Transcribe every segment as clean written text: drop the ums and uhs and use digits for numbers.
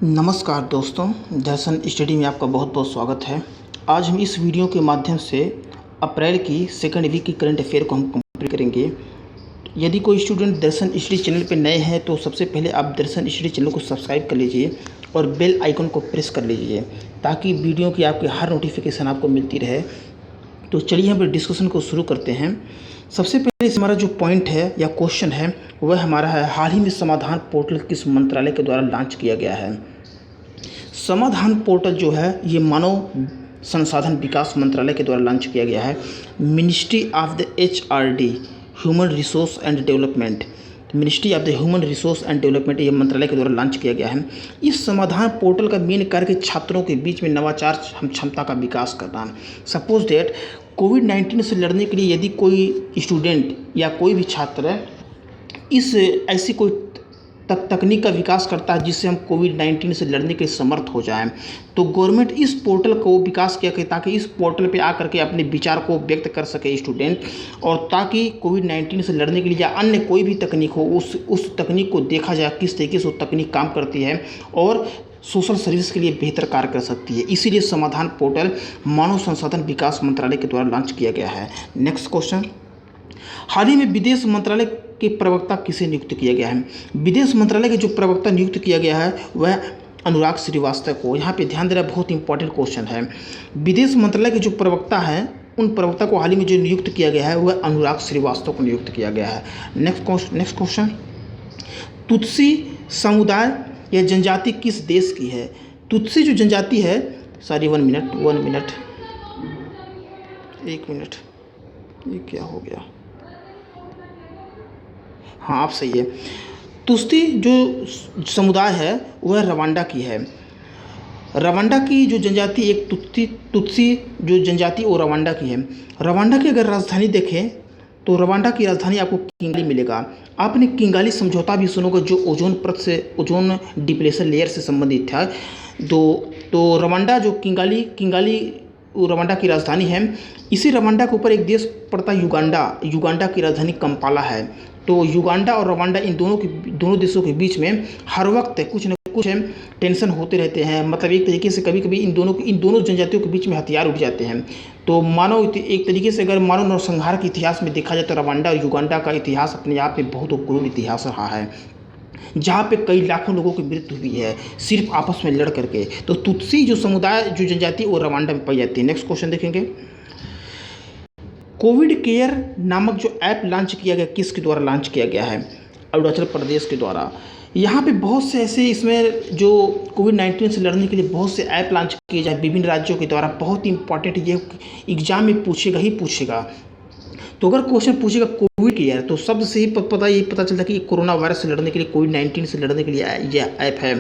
नमस्कार दोस्तों, दर्शन स्टडी में आपका बहुत बहुत स्वागत है। आज हम इस वीडियो के माध्यम से अप्रैल की सेकंड वीक की करंट अफेयर को हम कंप्लीट करेंगे। यदि कोई स्टूडेंट दर्शन स्टडी चैनल पर नए हैं तो सबसे पहले आप दर्शन स्टडी चैनल को सब्सक्राइब कर लीजिए और बेल आइकन को प्रेस कर लीजिए ताकि वीडियो की आपकी हर नोटिफिकेशन आपको मिलती रहे। तो चलिए हम डिस्कशन को शुरू करते हैं। सबसे पहले हमारा जो पॉइंट है या क्वेश्चन है वह हमारा है, हाल ही में समाधान पोर्टल किस मंत्रालय के द्वारा लॉन्च किया गया है। समाधान पोर्टल जो है ये मानव संसाधन विकास मंत्रालय के द्वारा लॉन्च किया गया है। Ministry of the HRD human resource and development, ministry of the human resource and development ये मंत्रालय के द्वारा लॉन्च किया गया है। इस समाधान पोर्टल का मेन कार्य छात्रों के बीच में नवाचार क्षमता का विकास करना है। सपोज दैट कोविड-19 से लड़ने के लिए यदि कोई स्टूडेंट या कोई भी छात्र इस ऐसी कोई तकनीक का विकास करता है जिससे हम कोविड-19 से लड़ने के समर्थ हो जाएं, तो गवर्नमेंट इस पोर्टल को विकास किया कि ताकि इस पोर्टल पे आकर के अपने विचार को व्यक्त कर सके स्टूडेंट, और ताकि कोविड-19 से लड़ने के लिए या अन्य कोई भी तकनीक हो उस तकनीक को देखा जाए किस तरीके से वो तकनीक काम करती है और सोशल सर्विस के लिए बेहतर कार्य कर सकती है। इसीलिए समाधान पोर्टल मानव संसाधन विकास मंत्रालय के द्वारा लॉन्च किया गया है। नेक्स्ट क्वेश्चन, हाल ही में विदेश मंत्रालय के प्रवक्ता किसे नियुक्त किया गया है। विदेश मंत्रालय के जो प्रवक्ता नियुक्त किया गया है वह अनुराग श्रीवास्तव को। यहाँ पे ध्यान देना बहुत इंपॉर्टेंट क्वेश्चन है। विदेश मंत्रालय के जो प्रवक्ता हैं उन प्रवक्ता को हाल ही में जो नियुक्त किया गया है वह अनुराग श्रीवास्तव को नियुक्त किया गया है। नेक्स्ट क्वेश्चन, तुत्सी समुदाय या जनजाति किस देश की है। तुत्सी जो जनजाति है, सॉरी वन मिनट, एक मिनट, ये क्या हो गया, हाँ आप सही है। तुत्सी जो समुदाय है वह रवांडा की है। रवांडा की जो जनजाति एक तुत्सी जो जनजाति वो रवांडा की है। रवांडा की अगर राजधानी देखें तो रवांडा की राजधानी आपको किंगाली मिलेगा। आपने किंगाली समझौता भी सुनोगे जो ओजोन डिप्लेशन लेयर से संबंधित था। तो रवांडा जो किंगाली रवांडा की राजधानी है। इसी रवांडा के ऊपर एक देश पड़ता है युगांडा की राजधानी कंपाला है। तो युगांडा और रवांडा इन दोनों देशों के बीच में हर वक्त कुछ न कुछ टेंशन होते रहते हैं। मतलब एक तरीके से कभी कभी इन दोनों जनजातियों के बीच में हथियार उठ जाते हैं। तो एक तरीके से अगर मानव नरसंहार के इतिहास में देखा जाए तो रवांडा और युगांडा का इतिहास अपने आप में बहुत क्रूर इतिहास रहा है, जहाँ पे कई लाखों लोगों की मृत्यु हुई है सिर्फ आपस में लड़ करके। तो तुत्सी जो समुदाय जो जनजाति वो रवांडा में पाई जाती है। नेक्स्ट क्वेश्चन देखेंगे, कोविड केयर नामक जो ऐप लॉन्च किया गया किसके द्वारा लॉन्च किया गया है। अरुणाचल प्रदेश के द्वारा। यहाँ पे बहुत से ऐसे इसमें जो कोविड-19 से लड़ने के लिए बहुत से ऐप लॉन्च किए जाए विभिन्न राज्यों के द्वारा। बहुत ही इंपॉर्टेंट, ये एग्जाम में पूछेगा। तो अगर क्वेश्चन पूछेगा कोविड केयर तो शब्द से ही पता चलता है कि कोरोना वायरस से लड़ने के लिए कोविड-19 से लड़ने के लिए यह ऐप है।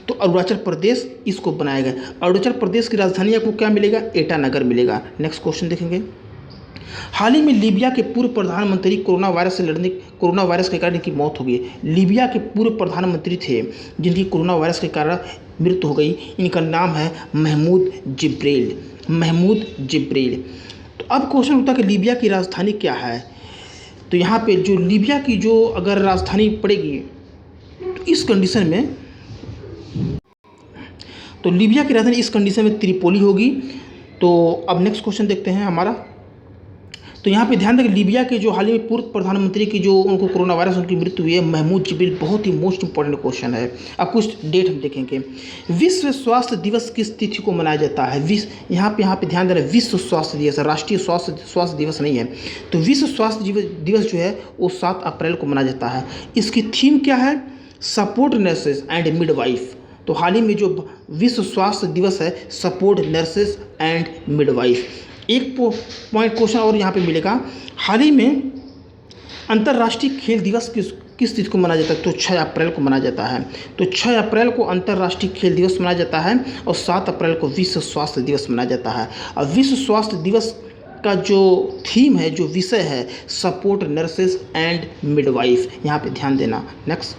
तो अरुणाचल प्रदेश इसको बनाया गया। अरुणाचल प्रदेश की राजधानी आपको क्या मिलेगा, ईटानगर मिलेगा। नेक्स्ट क्वेश्चन देखेंगे, हाल ही में लीबिया के पूर्व प्रधानमंत्री कोरोना वायरस के कारण इनकी मौत हो गई। लीबिया के पूर्व प्रधानमंत्री थे जिनकी कोरोना वायरस के कारण मृत्यु हो गई। इनका नाम है महमूद जिब्रील। तो अब क्वेश्चन उठता है कि लीबिया की राजधानी क्या है। तो यहाँ पे जो लीबिया की जो अगर राजधानी पड़ेगी तो इस कंडीशन में तो लीबिया की राजधानी इस कंडीशन में त्रिपोली होगी। तो अब नेक्स्ट क्वेश्चन देखते हैं हमारा। तो यहाँ पे ध्यान दें कि लीबिया के जो हाल ही में पूर्व प्रधानमंत्री की जो उनको कोरोना वायरस उनकी मृत्यु हुई है, महमूद जिब्रील, बहुत ही मोस्ट इंपॉर्टेंट क्वेश्चन है। अब कुछ डेट हम देखेंगे। विश्व स्वास्थ्य दिवस किस तिथि को मनाया जाता है। यहाँ पे ध्यान देना, विश्व स्वास्थ्य दिवस, राष्ट्रीय स्वास्थ्य दिवस नहीं है। तो विश्व स्वास्थ्य दिवस जो है वो 7 अप्रैल को मनाया जाता है। इसकी थीम क्या है, सपोर्ट नर्सेज एंड मिडवाइफ। तो हाल ही में जो विश्व स्वास्थ्य दिवस है सपोर्ट नर्सेज एंड मिडवाइफ। एक पॉइंट क्वेश्चन और यहाँ पे मिलेगा, हाल ही में अंतर्राष्ट्रीय खेल दिवस किस तिथि को मनाया जाता है। तो 6 अप्रैल को मनाया जाता है। तो 6 अप्रैल को अंतर्राष्ट्रीय खेल दिवस मनाया जाता है और 7 अप्रैल को विश्व स्वास्थ्य दिवस मनाया जाता है। और विश्व स्वास्थ्य दिवस का जो थीम है, जो विषय है, सपोर्ट नर्सेज एंड मिडवाइफ। यहाँ पे ध्यान देना। नेक्स्ट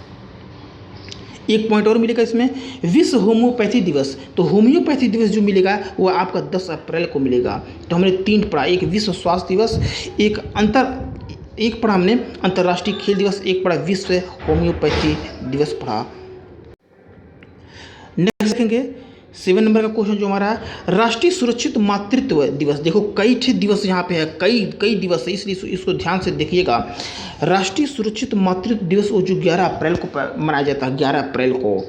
एक पॉइंट और मिलेगा इसमें, विश्व होम्योपैथी दिवस। तो होम्योपैथी दिवस जो मिलेगा वो आपका 10 अप्रैल को मिलेगा। तो हमने 3 पढ़ा, एक विश्व स्वास्थ्य दिवस, एक पढ़ा हमने अंतर्राष्ट्रीय खेल दिवस, एक पढ़ा विश्व होम्योपैथी दिवस पढ़ा। देखेंगे 7 नंबर का क्वेश्चन जो हमारा है, राष्ट्रीय सुरक्षित मातृत्व दिवस। देखो कई ठे दिवस यहाँ पे है, कई कई दिवस है, इसलिए इसको ध्यान से देखिएगा। राष्ट्रीय सुरक्षित मातृत्व दिवस वो जो 11 अप्रैल को मनाया जाता है, 11 अप्रैल को।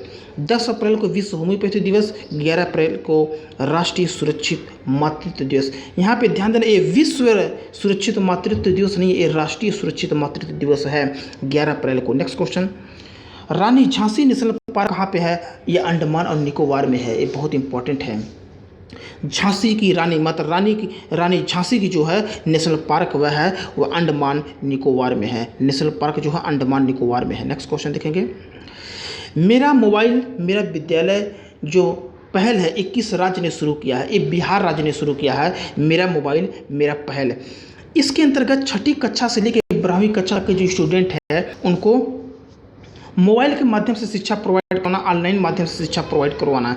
10 अप्रैल को विश्व होम्योपैथी दिवस, 11 अप्रैल को राष्ट्रीय सुरक्षित मातृत्व दिवस। यहाँ पे ध्यान देना, ये विश्व सुरक्षित मातृत्व दिवस नहीं, ये राष्ट्रीय सुरक्षित मातृत्व दिवस है 11 अप्रैल को। नेक्स्ट क्वेश्चन, रानी झांसी नेशनल पार्क कहाँ पे है? ये अंडमान और निकोबार में है, ये बहुत इंपॉर्टेंट है। झांसी की रानी, मतलब रानी झांसी की जो है नेशनल पार्क वह है वो अंडमान निकोबार में है। नेशनल पार्क जो है अंडमान निकोबार में है। नेक्स्ट क्वेश्चन देखेंगे, मेरा मोबाइल मेरा विद्यालय जो पहल है 21 राज्य ने शुरू किया है, ये बिहार राज्य ने शुरू किया है। मेरा मोबाइल मेरा पहल, इसके अंतर्गत 6ठी कक्षा से लेकर 12वीं कक्षा के जो स्टूडेंट है उनको मोबाइल के माध्यम से शिक्षा प्रोवाइड करना, ऑनलाइन माध्यम से शिक्षा प्रोवाइड करवाना।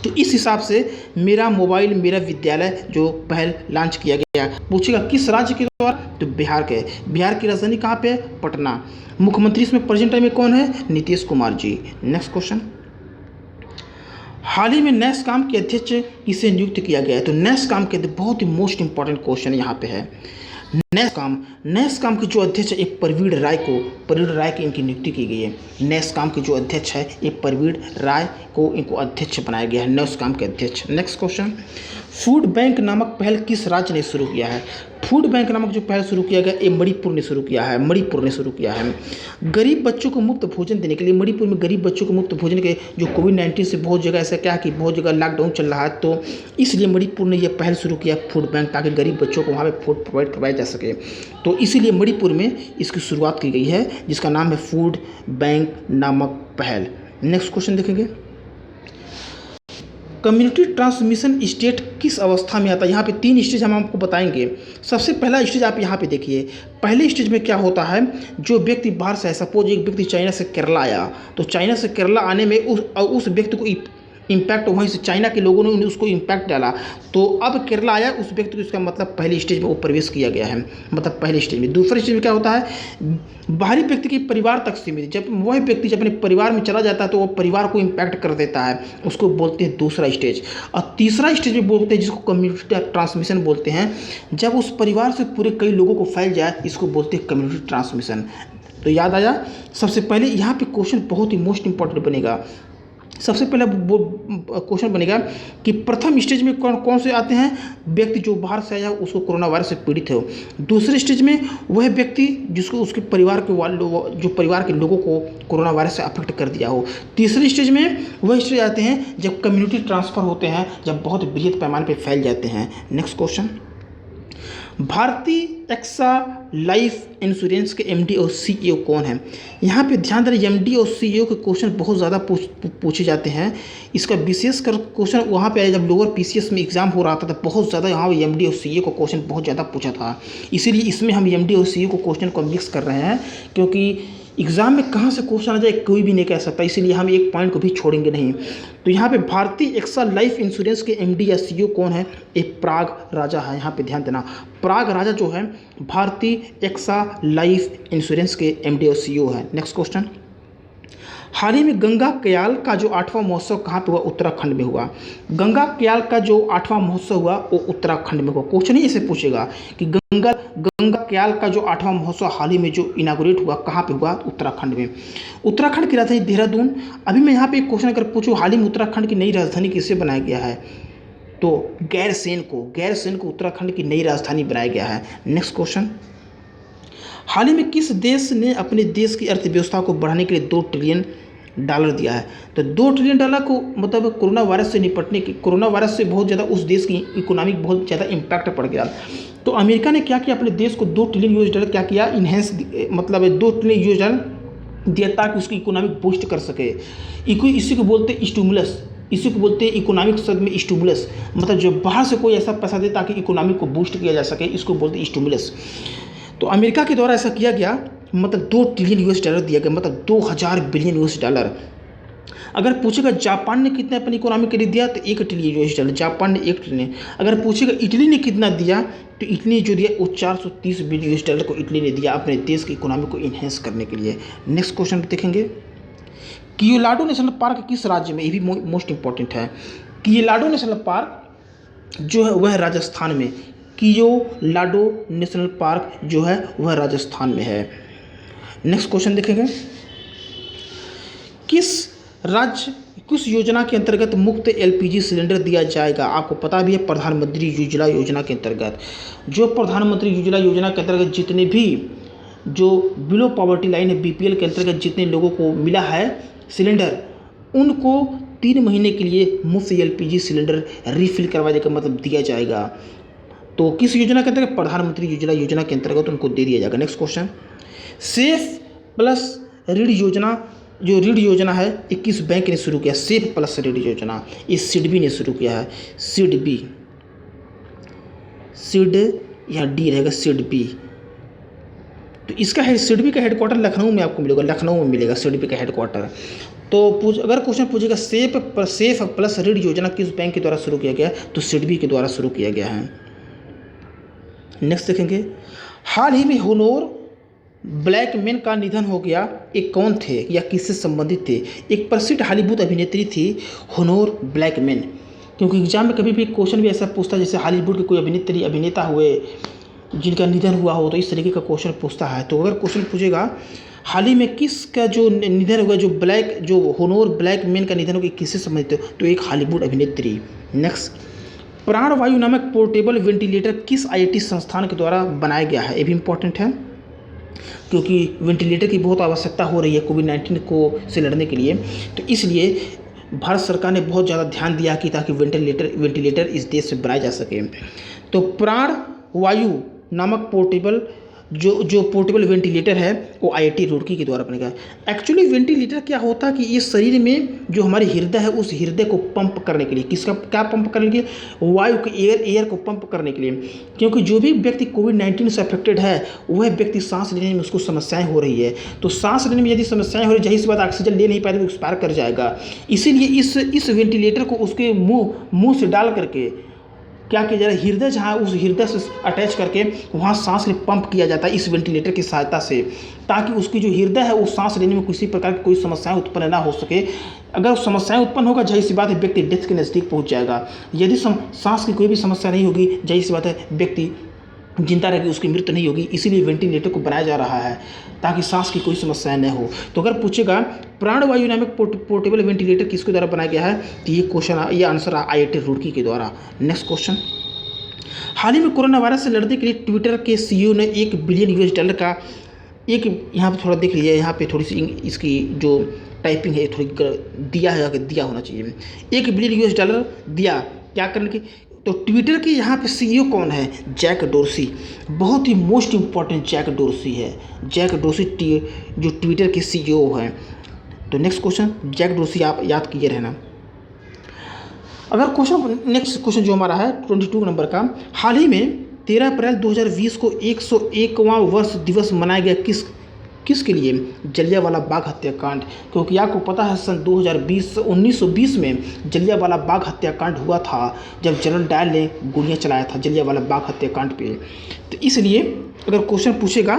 तो इस हिसाब से मेरा मोबाइल मेरा विद्यालय जो पहल लॉन्च किया गया। पूछेगा किस राज्य के द्वारा? तो बिहार के। बिहार की राजधानी कहाँ पे? पटना। मुख्यमंत्री इसमें प्रेजेंट टाइम में कौन है? नीतीश कुमार जी। नेक्स्ट क्वेश्चन, हाल ही में नैसकॉम के अध्यक्ष किसे नियुक्त किया गया है? तो नैसकॉम के बहुत ही मोस्ट इंपॉर्टेंट क्वेश्चन यहाँ पे है। नैसकॉम के जो अध्यक्ष है प्रवीण राय की इनकी नियुक्ति की गई है। नैसकॉम के जो अध्यक्ष है ये प्रवीण राय को इनको अध्यक्ष बनाया गया है, नैसकॉम के अध्यक्ष। नेक्स्ट क्वेश्चन, फूड बैंक नामक पहल किस राज्य ने शुरू किया है? फूड बैंक नामक जो पहल शुरू किया गया ये मणिपुर ने शुरू किया है। गरीब बच्चों को मुफ्त भोजन देने के लिए, मणिपुर में गरीब बच्चों को मुफ्त भोजन के जो कोविड-19 से बहुत जगह ऐसा क्या कि बहुत जगह लॉकडाउन चल रहा है, तो इसलिए मणिपुर ने यह पहल शुरू किया फूड बैंक, ताकि गरीब बच्चों को वहाँ पे फूड प्रोवाइड करवाया जा सके। तो इसीलिए मणिपुर में इसकी शुरुआत की गई है, जिसका नाम है फूड बैंक नामक पहल। नेक्स्ट क्वेश्चन देखेंगे, कम्युनिटी ट्रांसमिशन स्टेट किस अवस्था में आता है? यहाँ पे 3 स्टेज हम आपको बताएंगे। सबसे पहला स्टेज आप यहाँ पे देखिए। पहले स्टेज में क्या होता है, जो व्यक्ति बाहर से है, सपोज एक व्यक्ति चाइना से केरला आया, तो चाइना से केरला आने में उस व्यक्ति को इम्पैक्ट, वहीं से चाइना के लोगों ने उसको इम्पैक्ट डाला, तो अब केरला आया उस व्यक्ति को, इसका मतलब पहले स्टेज में वो प्रवेश किया गया है, मतलब पहले स्टेज में। दूसरे स्टेज में क्या होता है, बाहरी व्यक्ति के परिवार तक सीमित, जब वह व्यक्ति जब अपने परिवार में चला जाता है तो वो परिवार को इम्पैक्ट कर देता है, उसको बोलते हैं दूसरा स्टेज। और तीसरा स्टेज में बोलते हैं जिसको कम्युनिटी ट्रांसमिशन बोलते हैं, जब उस परिवार से पूरे कई लोगों को फैल जाए, इसको बोलते हैं कम्युनिटी ट्रांसमिशन। तो याद आया, सबसे पहले यहाँ पे क्वेश्चन बहुत ही मोस्ट इंपॉर्टेंट बनेगा। सबसे पहले क्वेश्चन बनेगा कि प्रथम स्टेज में कौन से आते हैं? व्यक्ति जो बाहर से आया उसको कोरोना वायरस से पीड़ित हो। दूसरे स्टेज में वह व्यक्ति जिसको उसके परिवार के जो परिवार के लोगों को कोरोना वायरस से अफेक्ट कर दिया हो। तीसरे स्टेज में वह स्टेज आते हैं जब कम्युनिटी ट्रांसफ़र होते हैं, जब बहुत बृहद पैमाने पर फैल जाते हैं। नेक्स्ट क्वेश्चन, भारतीय एक्सा लाइफ इंश्योरेंस के एमडी और सीईओ कौन है? यहाँ पे ध्यान दें, एमडी और सीईओ के क्वेश्चन बहुत ज़्यादा पूछे जाते हैं। इसका विशेष कर क्वेश्चन वहाँ पे आया जब लोअर पीसीएस में एग्जाम हो रहा था, तो बहुत ज़्यादा यहाँ एमडी और सीईओ को क्वेश्चन बहुत ज़्यादा पूछा था। इसीलिए इसमें हम एमडी और सीईओ को क्वेश्चन को मिक्स कर रहे हैं, क्योंकि एग्जाम में कहाँ से क्वेश्चन आ जाए कोई भी नहीं कह सकता, इसीलिए हम एक पॉइंट को भी छोड़ेंगे नहीं। तो यहाँ पे भारतीय एक्सा लाइफ इंश्योरेंस के एमडी या सीईओ कौन है? एक प्राग राजा है। यहाँ पे ध्यान देना, प्राग राजा जो है भारतीय एक्सा लाइफ इंश्योरेंस के एमडी और सीईओ है। नेक्स्ट क्वेश्चन, हाल ही में गंगा कयाल का जो 8वां महोत्सव कहाँ पे हुआ? उत्तराखंड में हुआ। गंगा कयाल का जो 8वां महोत्सव हुआ वो उत्तराखंड में हुआ। क्वेश्चन ही ऐसे पूछेगा कि गंगा कयाल का जो 8वां महोत्सव हाल ही में जो इनागोरेट हुआ कहाँ पे हुआ? उत्तराखंड में। उत्तराखंड की राजधानी देहरादून। अभी मैं यहाँ पे एक क्वेश्चन अगर पूछूँ, हाल ही में उत्तराखंड की नई राजधानी किसे बनाया गया है? तो गैरसेन को उत्तराखंड की नई राजधानी बनाया गया है। नेक्स्ट क्वेश्चन, हाल ही में किस देश ने अपने देश की अर्थव्यवस्था को बढ़ाने के लिए $2 ट्रिलियन दिया है? तो $2 ट्रिलियन को मतलब कोरोना वायरस से निपटने की, कोरोना वायरस से बहुत ज़्यादा उस देश की इकोनॉमिक बहुत ज़्यादा इम्पैक्ट पड़ गया। तो अमेरिका ने क्या किया, अपने देश को $2 ट्रिलियन क्या किया, इन्हेंस, मतलब $2 ट्रिलियन दिया ताकि उसकी इकोनॉमिक बूस्ट कर सके। इसी को बोलते हैं स्टिमुलस, इसी को बोलते हैं इकोनॉमिक शब्द में स्टिमुलस, मतलब जो बाहर से कोई ऐसा पैसा दे ताकि इकोनॉमिक को बूस्ट किया जा सके, इसको बोलते हैं स्टिमुलस। तो अमेरिका के द्वारा ऐसा किया गया, मतलब $2 ट्रिलियन दिया गया, मतलब 2000 बिलियन $। अगर पूछेगा जापान ने कितना अपनी इकोनॉमी के लिए दिया, तो $1 ट्रिलियन, जापान ने $1 ट्रिलियन। अगर पूछेगा इटली ने कितना दिया, तो इटली ने जो दिया वो $430 बिलियन को इटली ने दिया अपने देश की इकोनॉमी को इन्हेंस करने के लिए। नेक्स्ट क्वेश्चन देखेंगे, कियोलाडो नेशनल पार्क किस राज्य में, ये भी मोस्ट इंपॉर्टेंट है। कियोलाडो नेशनल पार्क जो है वह राजस्थान में, कियोलाडो नेशनल पार्क जो है वह राजस्थान में है। नेक्स्ट क्वेश्चन देखेंगे, किस योजना के अंतर्गत मुफ्त एलपीजी सिलेंडर दिया जाएगा। आपको पता भी है प्रधानमंत्री उज्ज्वला योजना के अंतर्गत, जो प्रधानमंत्री उज्ज्वला योजना के अंतर्गत जितने भी जो बिलो पॉवर्टी लाइन है बीपीएल के अंतर्गत जितने लोगों को मिला है सिलेंडर, उनको 3 महीने के लिए मुफ्त एलपीजी सिलेंडर रिफिल करवा देगा, मतलब दिया जाएगा। तो किस योजना के अंतर्गत, प्रधानमंत्री उज्ज्वला योजना के अंतर्गत उनको दे दिया जाएगा। नेक्स्ट क्वेश्चन, सेफ प्लस ऋण योजना, जो ऋण योजना है ये किस बैंक ने शुरू किया, सेफ प्लस ऋण योजना, ये सिडबी ने शुरू किया है। सिडबी, सिड या डी रहेगा, सिडबी। तो इसका है सिडबी का हेडक्वार्टर लखनऊ में आपको मिलेगा, लखनऊ में मिलेगा सिडबी का हेडक्वार्टर। तो अगर क्वेश्चन पूछेगा सेफ प्लस ऋण योजना किस बैंक के द्वारा शुरू किया गया, तो सिडबी के द्वारा शुरू किया गया है। नेक्स्ट देखेंगे, हाल ही में होनोर ब्लैकमैन का निधन हो गया, एक कौन थे या किससे संबंधित थे। एक प्रसिद्ध हॉलीवुड अभिनेत्री थी होनोर ब्लैकमैन, क्योंकि एग्जाम में कभी भी क्वेश्चन भी ऐसा पूछता है जैसे हॉलीवुड के कोई अभिनेत्री अभिनेता हुए जिनका निधन हुआ हो, तो इस तरीके का क्वेश्चन पूछता है। तो अगर क्वेश्चन पूछेगा हाल ही में किसका जो निधन हुआ, जो होनोर ब्लैकमैन का निधन हो गया किससे संबंधित है, तो एक हॉलीवुड अभिनेत्री। नेक्स्ट, प्राणवायु नामक पोर्टेबल वेंटिलेटर किस आईआईटी संस्थान के द्वारा बनाया गया है, ये भी इंपॉर्टेंट है क्योंकि वेंटिलेटर की बहुत आवश्यकता हो रही है कोविड-19 से लड़ने के लिए। तो इसलिए भारत सरकार ने बहुत ज़्यादा ध्यान दिया कि ताकि वेंटिलेटर इस देश में बनाए जा सके। तो प्राणवायु नामक जो पोर्टेबल वेंटिलेटर है वो आईआईटी रुड़की के द्वारा बनेगा। एक्चुअली वेंटिलेटर क्या होता है कि ये शरीर में जो हमारे हृदय है उस हृदय को पंप करने के लिए, किसका क्या पंप करने के लिए, वायु के एयर को पंप करने के लिए। क्योंकि जो भी व्यक्ति कोविड-19 से अफेक्टेड है वह व्यक्ति सांस लेने में उसको समस्याएं हो रही है। तो सांस लेने में यदि समस्याएं हो रही, जाहिर सी बात ऑक्सीजन ले नहीं पाएगा तो एक्सपायर कर जाएगा। इसीलिए इस वेंटिलेटर को उसके मुँह से डाल करके क्या किया जा रहा है, हृदय जहाँ उस हृदय से अटैच करके वहाँ सांस ले पंप किया जाता है इस वेंटिलेटर की सहायता से, ताकि उसकी जो हृदय है वो सांस लेने में किसी प्रकार की कोई समस्याएं उत्पन्न ना हो सके। अगर समस्याएं उत्पन्न होगा जाहिर सी बात है व्यक्ति डेथ के नज़दीक पहुँच जाएगा। यदि सांस की कोई भी समस्या नहीं होगी जाहिर सी बात है व्यक्ति जिंदा रहेगी, उसकी मृत्यु नहीं होगी। इसीलिए वेंटिलेटर को बनाया जा रहा है ताकि सांस की कोई समस्या न हो। तो अगर पूछेगा प्राणवायु नामक पोर्टेबल वेंटिलेटर किसके द्वारा बनाया गया है, तो ये आंसर आईआईटी रुड़की के द्वारा। नेक्स्ट क्वेश्चन, हाल ही में कोरोना वायरस से लड़ने के लिए ट्विटर के सीईओ ने $1 बिलियन का यहाँ पे थोड़ा देख लीजिए, यहाँ पे थोड़ी सी इसकी जो टाइपिंग है थोड़ी दिया है, दिया होना चाहिए। $1 बिलियन दिया क्या करने की। तो ट्विटर के यहाँ पे सीईओ कौन है, जैक डोर्सी, बहुत ही मोस्ट इम्पॉर्टेंट जैक डोर्सी है। जैक डोर्सी जो ट्विटर के सीईओ हैं। तो नेक्स्ट क्वेश्चन, जैक डोर्सी आप याद कीजिए रहना। अगर नेक्स्ट क्वेश्चन जो हमारा है 22 नंबर का, हाल ही में 13 अप्रैल 2020 को 101वां वर्ष दिवस मनाया गया किसके लिए, जलियांवाला बाग हत्याकांड। क्योंकि आपको पता है सन 1920 में जलियांवाला बाग हत्याकांड हुआ था, जब जनरल डायर ने गोलियां चलाया था जलियांवाला बाग हत्याकांड पे। तो इसलिए अगर क्वेश्चन पूछेगा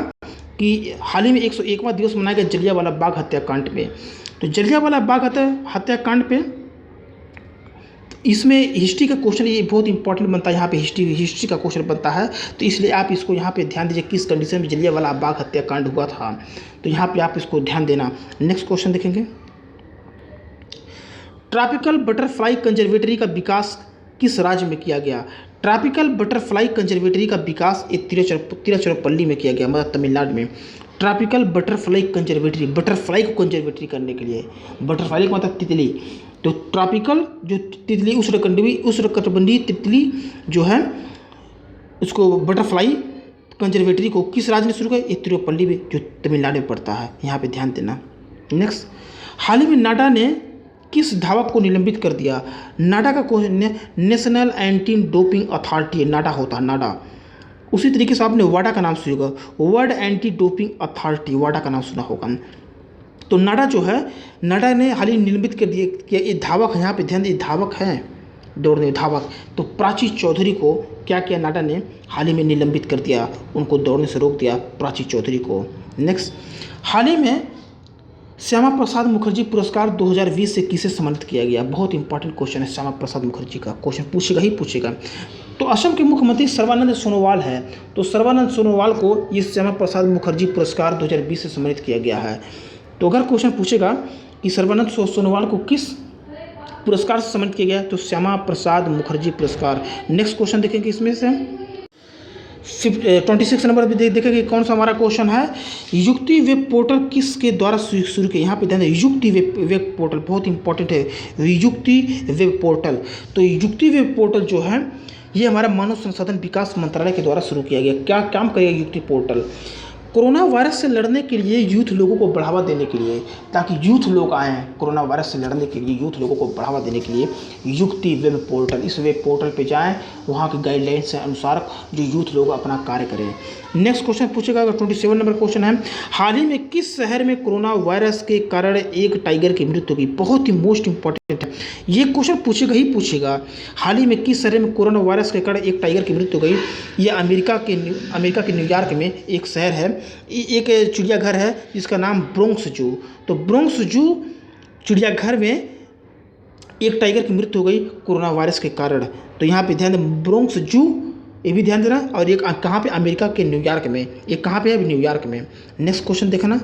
कि हाल ही में 101वां दिवस मनाया गया जलियांवाला बाग हत्याकांड पे, तो जलियांवाला बाग हत्याकांड पे इसमें हिस्ट्री का क्वेश्चन ये बहुत इंपॉर्टेंट बनता है। यहाँ पे हिस्ट्री का क्वेश्चन बनता है, तो इसलिए आप इसको यहाँ पे ध्यान दीजिए किस कंडीशन में जलियांवाला बाग हत्याकांड हुआ था, तो यहाँ पे आप इसको ध्यान देना। नेक्स्ट क्वेश्चन देखेंगे, ट्रॉपिकल बटरफ्लाई कंजर्वेटरी का विकास किस राज्य में किया गया। ट्रॉपिकल बटरफ्लाई कंजर्वेटरी का विकास तिरुचिरापल्ली में किया गया, मतलब तमिलनाडु में। ट्रॉपिकल बटरफ्लाई कंजर्वेटरी, बटरफ्लाई को कंजर्वेटरी करने के लिए, बटरफ्लाई का मतलब तितली। तो ट्रॉपिकल जो तितली उष्णकटिबंधीय तितली जो है उसको बटरफ्लाई कंजर्वेटरी को किस राज्य ने शुरू किया, ये तिरुपल्ली में जो तमिलनाडु में पड़ता है, यहाँ पे ध्यान देना। नेक्स्ट, हाल ही में नाडा ने किस धावक को निलंबित कर दिया। नाडा का नेशनल एंटी डोपिंग अथॉरिटी, नाडा होता है नाडा। उसी तरीके से आपने वाडा का नाम सुना होगा, वर्ल्ड एंटी डोपिंग अथॉरिटी, वाडा का नाम सुना होगा। तो नाडा जो है, नाडा ने हाल ही निलंबित कर दिया कि ये धावक है, यहाँ पे ध्यान दिए धावक हैं, दौड़ने धावक। तो प्राची चौधरी को क्या किया नाडा ने, हाल ही में निलंबित कर दिया, उनको दौड़ने से रोक दिया प्राची चौधरी को। नेक्स्ट, हाल ही में श्यामा प्रसाद मुखर्जी पुरस्कार 2020 से किसे सम्मानित किया गया? बहुत इंपॉर्टेंट क्वेश्चन है श्यामा प्रसाद मुखर्जी का, क्वेश्चन पूछेगा ही पूछेगा। तो असम के मुख्यमंत्री सर्बानंद सोनोवाल है, तो सर्बानंद सोनोवाल को ये श्यामा प्रसाद मुखर्जी पुरस्कार 2020 से सम्मानित किया गया है। तो अगर क्वेश्चन पूछेगा कि सर्बानंद सोनोवाल को किस पुरस्कार से सम्मानित किया गया, तो श्यामा प्रसाद मुखर्जी पुरस्कार। नेक्स्ट क्वेश्चन देखेंगे इसमें से 26 नंबर पे देखेंगे कौन सा हमारा क्वेश्चन है। युक्ति वेब पोर्टल किसके द्वारा शुरू किया? यहाँ पे ध्यान दें, युक्ति वेब पोर्टल बहुत इंपॉर्टेंट है। युक्ति वेब पोर्टल, तो युक्ति वेब पोर्टल जो है ये हमारा मानव संसाधन विकास मंत्रालय के द्वारा शुरू किया गया। क्या काम करेगा युक्ति पोर्टल? कोरोना वायरस से लड़ने के लिए यूथ लोगों को बढ़ावा देने के लिए, ताकि यूथ लोग आएँ कोरोना वायरस से लड़ने के लिए, यूथ लोगों को बढ़ावा देने के लिए युक्ति वेब पोर्टल, इस वेब पोर्टल पे जाएं, वहाँ की गाइडलाइंस के अनुसार जो यूथ लोग अपना कार्य करें। नेक्स्ट क्वेश्चन पूछेगा, 27 नंबर क्वेश्चन है, हाल ही में किस शहर में कोरोना वायरस के कारण एक टाइगर की मृत्यु हुई? बहुत ही मोस्ट इंपॉर्टेंट है, ये क्वेश्चन पूछेगा ही पूछेगा। हाल ही में किस शहर में कोरोना वायरस के कारण एक टाइगर की मृत्यु हो गई? ये अमेरिका के न्यूयॉर्क में एक शहर है, एक चिड़ियाघर है जिसका नाम ब्रोंक्स जू। तो ब्रोंक्स जू चिड़ियाघर में एक टाइगर की मृत्यु हो गई कोरोना वायरस के कारण। तो यहाँ पे ध्यान दें, ब्रोंक्स जू, ये भी ध्यान देना। और एक कहाँ पे? अमेरिका के न्यूयॉर्क में। एक कहाँ पे है? न्यूयॉर्क में। नेक्स्ट क्वेश्चन देखना,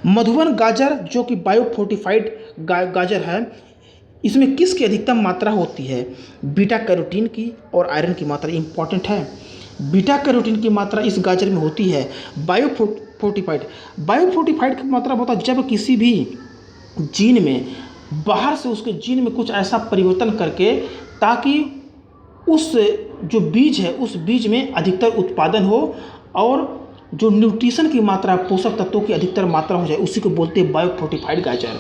मधुबन गाजर जो कि बायोफोर्टिफाइड गाजर है, इसमें किसकी अधिकतम मात्रा होती है? बीटा कैरोटीन की और आयरन की मात्रा इंपॉर्टेंट है। बीटा कैरोटीन की मात्रा इस गाजर में होती है। बायोफोर्टिफाइड की मात्रा होता है जब किसी भी जीन में बाहर से उसके जीन में कुछ ऐसा परिवर्तन करके, ताकि उस जो बीज है उस बीज में अधिकतर उत्पादन हो और जो न्यूट्रिशन की मात्रा, पोषक तत्वों की अधिकतर मात्रा हो जाए, उसी को बोलते हैं बायोफोर्टिफाइड गाजर।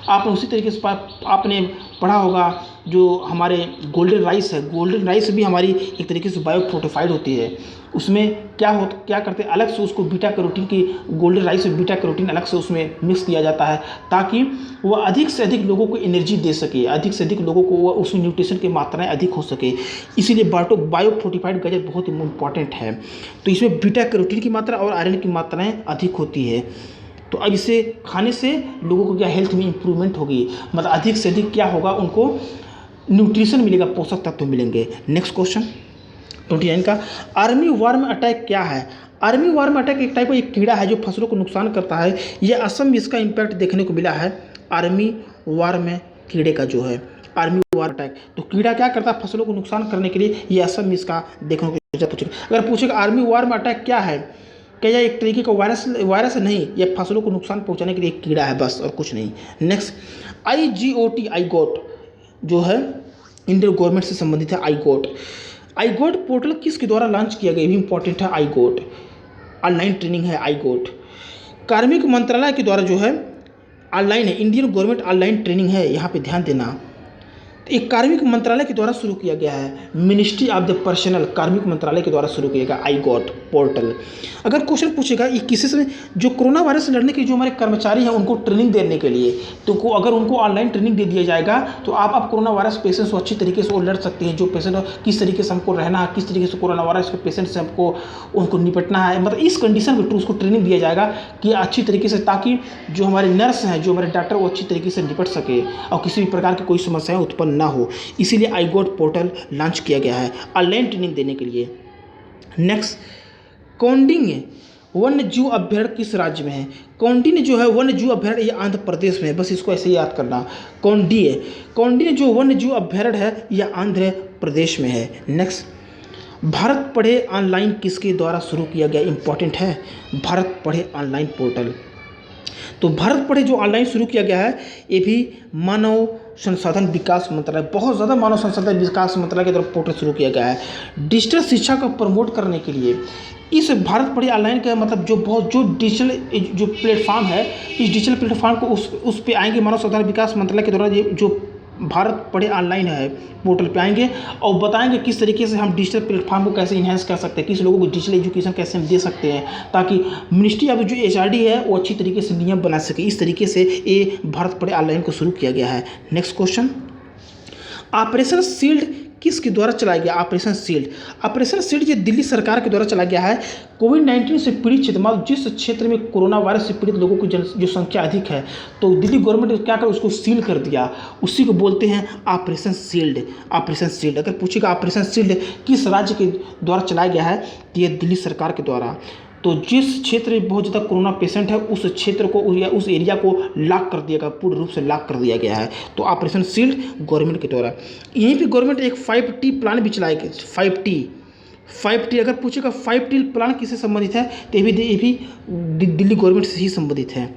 आपने उसी तरीके से आपने पढ़ा होगा जो हमारे गोल्डन राइस है, गोल्डन राइस भी हमारी एक तरीके से बायोफोर्टिफाइड होती है। उसमें क्या करते हैं, अलग से उसको बीटा कैरोटीन की, गोल्डन राइस में बीटा कैरोटीन अलग से उसमें मिक्स किया जाता है, ताकि वह अधिक से अधिक लोगों को एनर्जी दे सके, अधिक से अधिक लोगों को उसमें न्यूट्रिशन की मात्राएं अधिक हो सके। इसीलिए बायोफोर्टिफाइड गाजर बहुत इंपॉर्टेंट है। तो इसमें बीटा कैरोटीन की मात्रा और आयरन की मात्राएँ अधिक होती है। तो अब इसे खाने से लोगों को क्या हेल्थ में इंप्रूवमेंट होगी, मतलब अधिक से अधिक क्या होगा, उनको न्यूट्रिशन मिलेगा, पोषक तत्व मिलेंगे। नेक्स्ट क्वेश्चन 29 का, आर्मी वार्म अटैक क्या है? आर्मी वार्म अटैक एक टाइप का एक कीड़ा है जो फसलों को नुकसान करता है। यह असम में इसका इम्पैक्ट देखने को मिला है। आर्मी वार्म कीड़े का जो है आर्मी वार्म अटैक, तो कीड़ा क्या करता है फसलों को नुकसान करने के लिए, ये असम में इसका देखने को मिला। अगर पूछेगा आर्मी वार्म अटैक क्या है, क्या यह एक तरीके का वायरस नहीं, यह फसलों को नुकसान पहुंचाने के लिए एक कीड़ा है, बस और कुछ नहीं। नेक्स्ट IGOT जो है इंडियन गवर्नमेंट से संबंधित है। आईगोट पोर्टल किसके द्वारा लॉन्च किया गया? भी इंपॉर्टेंट है। आईगोट ऑनलाइन ट्रेनिंग है। आईगोट कार्मिक मंत्रालय के द्वारा जो है ऑनलाइन है, इंडियन गवर्नमेंट ऑनलाइन ट्रेनिंग है, यहाँ पे ध्यान देना। एक कार्मिक मंत्रालय के द्वारा शुरू किया गया है, मिनिस्ट्री ऑफ द पर्सनल, कार्मिक मंत्रालय के द्वारा शुरू किया गया आईगोट पोर्टल। अगर क्वेश्चन पूछेगा ये किसी से, जो कोरोना वायरस से लड़ने के जो हमारे कर्मचारी हैं उनको ट्रेनिंग देने के लिए, तो अगर उनको ऑनलाइन ट्रेनिंग दे दिया जाएगा तो आप कोरोना वायरस पेशेंट को अच्छी तरीके से वो लड़ सकते हैं। जो पेशेंट किस तरीके से हमको रहना है, किस तरीके से कोरोना वायरस के पेशेंट से हमको उनको निपटना है, मतलब इस कंडीशन में उसको ट्रेनिंग दिया जाएगा कि अच्छी तरीके से, ताकि जो हमारे नर्स हैं, जो हमारे डॉक्टर, वो अच्छी तरीके से निपट सके और किसी भी प्रकार की कोई समस्याएं उत्पन्न ना हो। इसीलिए आईगोट पोर्टल लॉन्च किया गया है ऑनलाइन ट्रेनिंग देने के लिए। नेक्स्ट, कौंडिन्य वन्य जीव अभयारण्य किस राज्य में है? कौंडिन्य जो है वन्य जीव अभयारण्य ये आंध्र प्रदेश में है, बस इसको ऐसे ही याद करना। कौंडिन्य जो वन्य जीव अभयारण्य है यह आंध्र प्रदेश में है। नेक्स्ट, भारत पढ़े ऑनलाइन किसके द्वारा शुरू किया गया? इंपॉर्टेंट है, भारत पढ़े ऑनलाइन पोर्टल। तो भारत पढ़े जो ऑनलाइन शुरू किया गया है, ये भी मानव संसाधन विकास मंत्रालय, बहुत ज़्यादा मानव संसाधन विकास मंत्रालय की तरफ पोर्टल शुरू किया गया है डिजिटल शिक्षा को प्रमोट करने के लिए। इस भारत पढ़े ऑनलाइन का मतलब जो डिजिटल जो प्लेटफॉर्म है, इस डिजिटल प्लेटफॉर्म को उस पे आएंगे, मानव संसाधन विकास मंत्रालय के द्वारा ये जो भारत पढ़े ऑनलाइन है पोर्टल पे आएंगे और बताएंगे किस तरीके से हम डिजिटल प्लेटफॉर्म को कैसे इन्हेंस कर सकते हैं, किस लोगों को डिजिटल एजुकेशन कैसे हम दे सकते हैं, ताकि मिनिस्ट्री ऑफ जो HRD है वो अच्छी तरीके से नियम बना सके। इस तरीके से ये भारत पढ़े ऑनलाइन को शुरू किया गया है। नेक्स्ट क्वेश्चन, ऑपरेशन शील्ड किसके द्वारा चलाया गया? Operation shield. ऑपरेशन शील्ड ये दिल्ली सरकार के द्वारा चलाया गया है। कोविड-19 से पीड़ित क्षेत्र, मतलब जिस क्षेत्र में कोरोना वायरस से पीड़ित लोगों की जो संख्या अधिक है, तो दिल्ली गवर्नमेंट ने क्या कर उसको सील कर दिया। उसी को बोलते हैं ऑपरेशन शील्ड। ऑपरेशन शील्ड अगर पूछेगा ऑपरेशन शील्ड किस राज्य के द्वारा चलाया गया है, तो ये दिल्ली सरकार के द्वारा। तो जिस क्षेत्र में बहुत ज़्यादा कोरोना पेशेंट है, उस क्षेत्र को या उस एरिया को लॉक कर दिया गया, पूर्ण रूप से लॉक कर दिया गया है। तो ऑपरेशन शील्ड गवर्नमेंट के द्वारा। यहीं पे गवर्नमेंट एक 5T प्लान भी चलाएगी। 5T अगर पूछेगा 5T प्लान किससे संबंधित है, तो ये भी दिल्ली गवर्नमेंट से ही संबंधित है,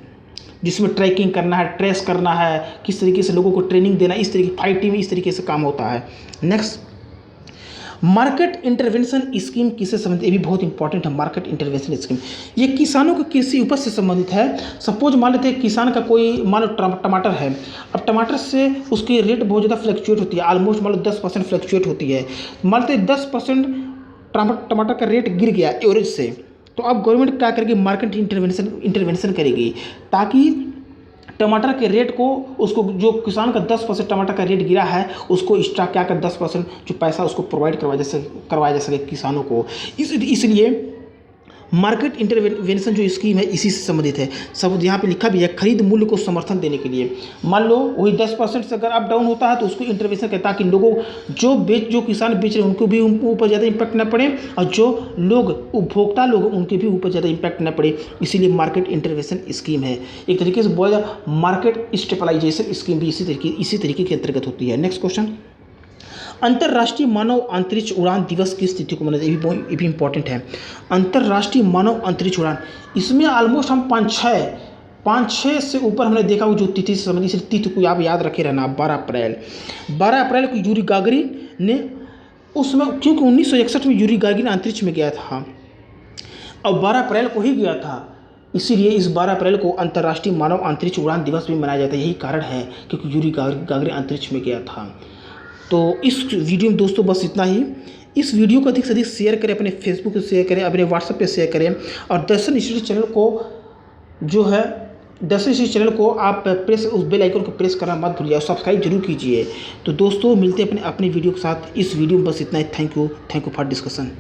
जिसमें ट्रैकिंग करना है, ट्रेस करना है, किस तरीके से लोगों को ट्रेनिंग देना, इस तरीके 5T में इस तरीके से काम होता है। नेक्स्ट, मार्केट इंटरवेंशन स्कीम किससे संबंधित? ये भी बहुत इंपॉर्टेंट है। मार्केट इंटरवेंशन स्कीम ये किसानों के कृषि उपज से संबंधित है। सपोज मान लेते हैं किसान का कोई, मान लो टमाटर है, अब टमाटर से उसकी रेट बहुत ज़्यादा फ्लक्चुएट होती है, ऑलमोस्ट मान लो 10% फ्लक्चुएट होती है। मान लेते 10% टमाटर का रेट गिर गया एवरेज से, तो अब गवर्नमेंट क्या करेगी? मार्केट इंटरवेंशन करेगी, ताकि टमाटर के रेट को, उसको जो किसान का 10% टमाटर का रेट गिरा है, उसको एक्स्ट्रा क्या कर 10% जो पैसा उसको प्रोवाइड करवाया जा सके किसानों को। इसलिए मार्केट इंटरवेंशन जो स्कीम है इसी से संबंधित है। सब यहाँ पे लिखा भी है, खरीद मूल्य को समर्थन देने के लिए। मान लो वही 10% से अगर अप डाउन होता है तो उसको इंटरवेंशन कहता है, ताकि लोगों जो किसान बेच रहे हैं उनको भी ऊपर ज़्यादा इम्पैक्ट न पड़े, और जो लोग उपभोक्ता लोग उनके भी ऊपर ज़्यादा इम्पैक्ट न पड़े। इसीलिए मार्केट इंटरवेंशन स्कीम है। एक तरीके से बोला जाए मार्केट स्टेबलाइजेशन स्कीम भी इसी तरीके के अंतर्गत होती है। नेक्स्ट क्वेश्चन, अंतर्राष्ट्रीय मानव अंतरिक्ष उड़ान दिवस की स्थिति को मनाया, ये भी इंपॉर्टेंट है। अंतर्राष्ट्रीय मानव अंतरिक्ष उड़ान, इसमें ऑलमोस्ट हम 5-6 से ऊपर हमने देखा वो जो तिथि से संबंधित, तिथि को आप याद रखे रहना। 12 अप्रैल को यूरी गागरिन ने, उसमें क्योंकि 1961 में यूरी गागरिन अंतरिक्ष में गया था और 12 अप्रैल को ही गया था, इसीलिए इस 12 अप्रैल को अंतर्राष्ट्रीय मानव अंतरिक्ष उड़ान दिवस भी मनाया जाता है। यही कारण है क्योंकि यूरी गागरिन अंतरिक्ष में गया था। तो इस वीडियो में दोस्तों बस इतना ही। इस वीडियो को अधिक से अधिक शेयर करें, अपने फेसबुक पे शेयर करें, अपने व्हाट्सएप पे शेयर करें, और दर्शन इंस्टीट्यूट चैनल को जो है, दर्शन इंस्टीट्यूट चैनल को आप उस बेल आइकन को प्रेस करना मत भूलिए और सब्सक्राइब जरूर कीजिए। तो दोस्तों मिलते हैं अपने वीडियो के साथ। इस वीडियो में बस इतना ही। Thank you for discussion.